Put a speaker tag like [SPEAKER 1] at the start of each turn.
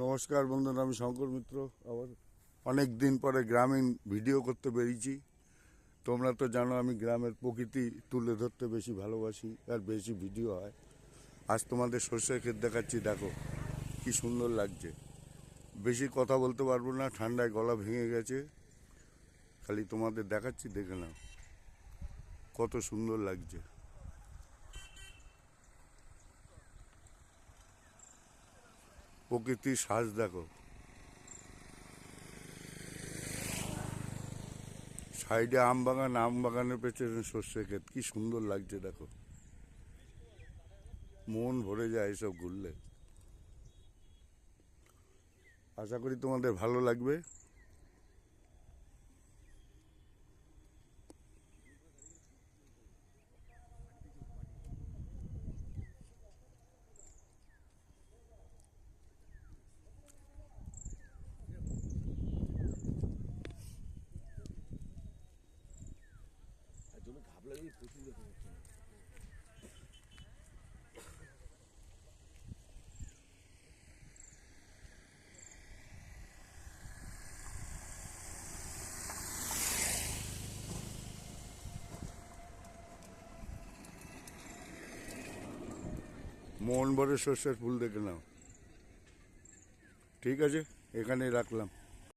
[SPEAKER 1] নমস্কার বন্ধুরা, আমি শঙ্কর মিত্র। আবার অনেক দিন পরে গ্রামীণ ভিডিও করতে বেরিয়েছি। তোমরা তো জানো আমি গ্রামের প্রকৃতি তুলে ধরতে বেশি ভালোবাসি আর বেশি ভিডিও হয়। আজ তোমাদের সর্ষের ক্ষেত দেখাচ্ছি, দেখো কি সুন্দর লাগছে। বেশি কথা বলতে পারবো না, ঠান্ডায় গলা ভেঙে গেছে। খালি তোমাদের দেখাচ্ছি, দেখে নাও কত সুন্দর লাগছে। প্রকৃতির সাজ দেখো, সাইডে আম বাগান, আম বাগানের পেছনে সর্ষে ক্ষেত, কি সুন্দর লাগছে দেখো। মন ভরে যায় এসব ঘুরলে। আশা করি তোমাদের ভালো লাগবে। মন ভরে সর্ষের ফুল দেখে নাও। ঠিক আছে, এখানেই রাখলাম।